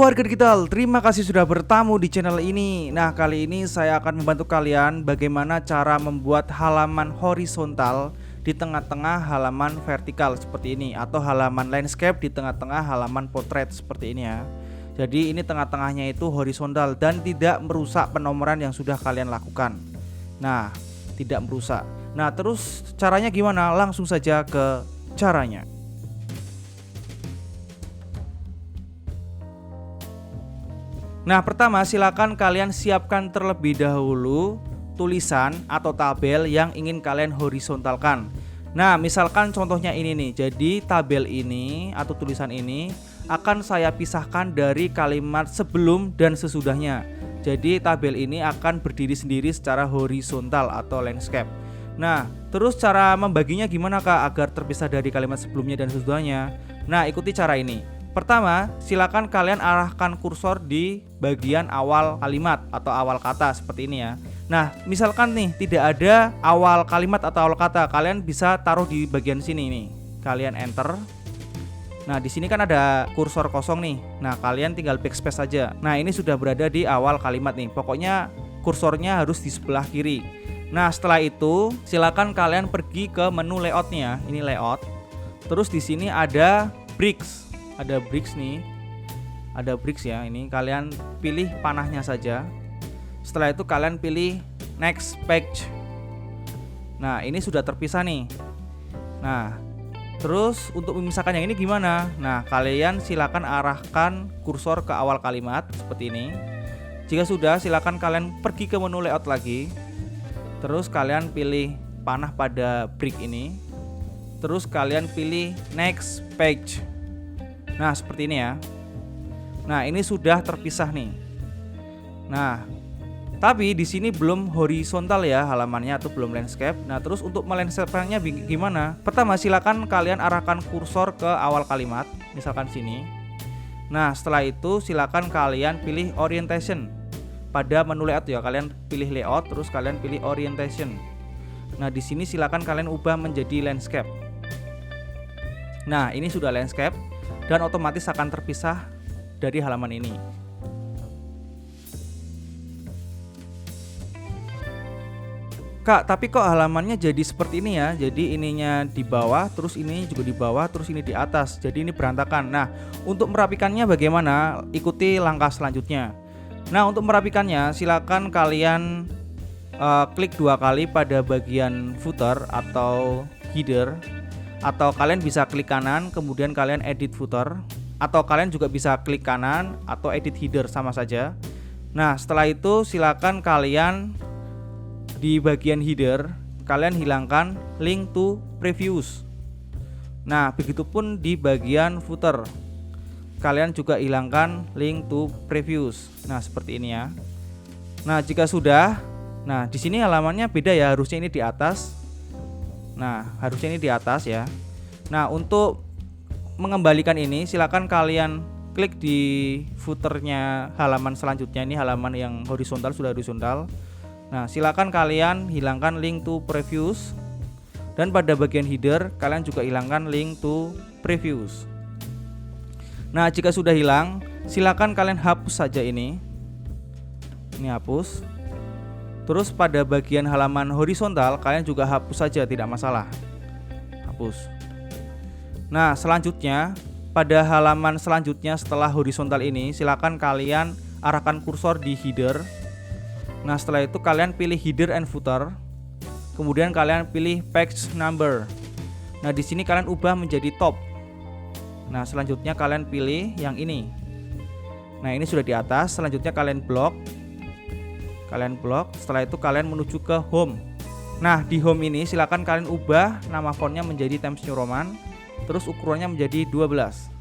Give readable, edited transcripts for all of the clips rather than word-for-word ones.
warga digital, terima kasih sudah bertamu di channel ini. Nah, kali ini saya akan membantu kalian bagaimana cara membuat halaman horizontal di tengah-tengah halaman vertikal seperti ini, atau halaman landscape di tengah-tengah halaman portrait seperti ini ya. Jadi ini tengah-tengahnya itu horizontal dan tidak merusak penomoran yang sudah kalian lakukan. Nah, tidak merusak. Nah, terus caranya gimana? Langsung saja ke caranya. Nah, pertama silakan kalian siapkan terlebih dahulu tulisan atau tabel yang ingin kalian horizontalkan. Nah, misalkan contohnya ini nih. Jadi tabel ini atau tulisan ini akan saya pisahkan dari kalimat sebelum dan sesudahnya. Jadi tabel ini akan berdiri sendiri secara horizontal atau landscape. Nah, terus cara membaginya gimana Kak agar terpisah dari kalimat sebelumnya dan sesudahnya? Nah, ikuti cara ini. Pertama, silakan kalian arahkan kursor di bagian awal kalimat atau awal kata seperti ini ya. Nah, misalkan nih tidak ada awal kalimat atau awal kata, kalian bisa taruh di bagian sini nih. Kalian enter. Nah, di sini kan ada kursor kosong nih. Nah, kalian tinggal backspace saja. Nah, ini sudah berada di awal kalimat nih. Pokoknya kursornya harus di sebelah kiri. Nah, setelah itu silakan kalian pergi ke menu layoutnya. Ini layout. Terus di sini ada bricks. Ada bricks nih. Ada bricks ya. Ini kalian pilih panahnya saja. Setelah itu kalian pilih next page. Nah, ini sudah terpisah nih. Nah, terus untuk memisahkan yang ini gimana? Nah, kalian silakan arahkan kursor ke awal kalimat seperti ini. Jika sudah, silakan kalian pergi ke menu layout lagi. Terus kalian pilih panah pada brick ini. Terus kalian pilih next page. Nah, seperti ini ya. Nah, ini sudah terpisah nih. Nah, tapi di sini belum horizontal ya halamannya atau belum landscape. Nah, terus untuk melandscape-nya gimana? Pertama, silakan kalian arahkan kursor ke awal kalimat, misalkan sini. Nah, setelah itu silakan kalian pilih orientation. Pada menu layout ya, kalian pilih layout terus kalian pilih orientation. Nah, di sini silakan kalian ubah menjadi landscape. Nah, ini sudah landscape dan otomatis akan terpisah dari halaman ini. Kak, tapi kok halamannya jadi seperti ini ya? Jadi ininya di bawah, terus ini juga di bawah, terus ini di atas. Jadi ini berantakan. Nah, untuk merapikannya bagaimana? Ikuti langkah selanjutnya. Nah, untuk merapikannya silakan kalian klik 2 kali pada bagian footer atau header. Atau kalian bisa klik kanan kemudian kalian edit footer, atau kalian juga bisa klik kanan atau edit header, sama saja. Nah, setelah itu silakan kalian di bagian header kalian hilangkan link to previews. Nah, begitupun di bagian footer kalian juga hilangkan link to previews. Nah, seperti ini ya. Nah, jika sudah, nah di sini halamannya beda ya, harusnya ini di atas. Nah, harusnya ini di atas ya. Nah, untuk mengembalikan ini silakan kalian klik di footernya halaman selanjutnya. Ini halaman yang horizontal, sudah horizontal. Nah, silakan kalian hilangkan link to previews. Dan pada bagian header kalian juga hilangkan link to previews. Nah, jika sudah hilang, silakan kalian hapus saja ini. Ini hapus. Terus pada bagian halaman horizontal kalian juga hapus saja, tidak masalah. Hapus. Nah, selanjutnya pada halaman selanjutnya setelah horizontal ini silakan kalian arahkan kursor di header. Nah, setelah itu kalian pilih header and footer. Kemudian kalian pilih page number. Nah, di sini kalian ubah menjadi top. Nah, selanjutnya kalian pilih yang ini. Nah, ini sudah di atas. Selanjutnya kalian blok. Setelah itu kalian menuju ke home. Nah, di home ini silakan kalian ubah nama fontnya menjadi Times New Roman, terus ukurannya menjadi 12.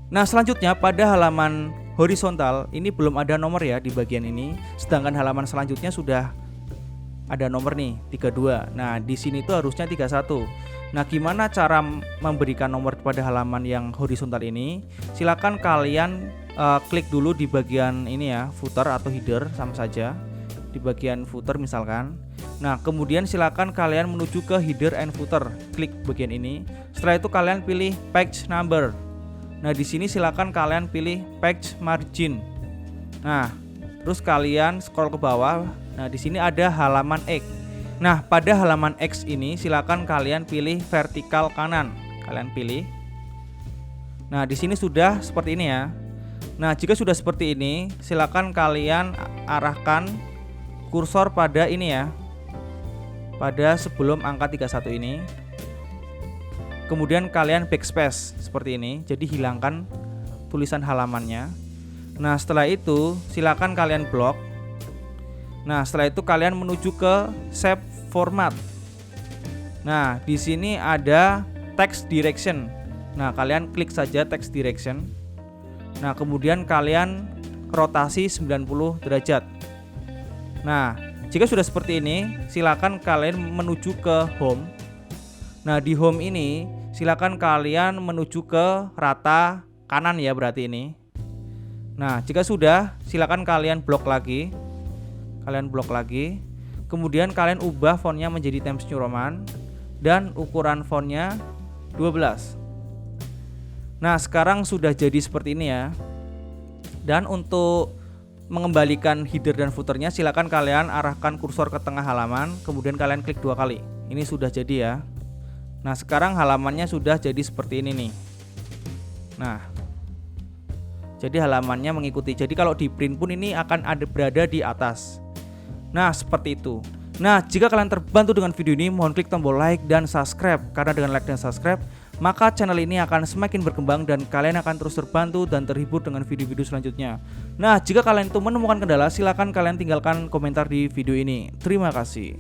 Nah, selanjutnya pada halaman horizontal ini belum ada nomor ya di bagian ini, sedangkan halaman selanjutnya sudah ada nomor nih, 32. Nah, di sini tuh harusnya 31. Nah, gimana cara memberikan nomor pada halaman yang horizontal ini? Silakan kalian klik dulu di bagian ini ya, footer atau header, sama saja. Di bagian footer misalkan. Nah, kemudian silakan kalian menuju ke header and footer, klik bagian ini. Setelah itu kalian pilih page number. Nah, di sini silakan kalian pilih page margin. Nah, terus kalian scroll ke bawah. Nah, di sini ada halaman X. Nah, pada halaman X ini silakan kalian pilih vertikal kanan. Kalian pilih. Nah, di sini sudah seperti ini ya. Nah, jika sudah seperti ini, silakan kalian arahkan kursor pada ini ya. Pada sebelum angka 31 ini. Kemudian kalian backspace seperti ini, jadi hilangkan tulisan halamannya. Nah, setelah itu silakan kalian blok. Nah, setelah itu kalian menuju ke save format. Nah, di sini ada text direction. Nah, kalian klik saja text direction. Nah, kemudian kalian rotasi 90 derajat. Nah, jika sudah seperti ini, silakan kalian menuju ke home. Nah, di home ini silakan kalian menuju ke rata kanan ya, berarti ini. Nah, jika sudah, silakan kalian blok lagi. Kemudian kalian ubah fontnya menjadi Times New Roman dan ukuran fontnya 12. Nah, sekarang sudah jadi seperti ini ya. Dan untuk mengembalikan header dan footernya, silakan kalian arahkan kursor ke tengah halaman, kemudian kalian klik 2 kali. Ini sudah jadi ya. Nah, sekarang halamannya sudah jadi seperti ini nih. Nah, jadi halamannya mengikuti. Jadi kalau di print pun ini akan berada di atas. Nah, seperti itu. Nah, jika kalian terbantu dengan video ini, mohon klik tombol like dan subscribe. Karena dengan like dan subscribe, maka channel ini akan semakin berkembang dan kalian akan terus terbantu dan terhibur dengan video-video selanjutnya. Nah, jika kalian itu menemukan kendala, silakan kalian tinggalkan komentar di video ini. Terima kasih.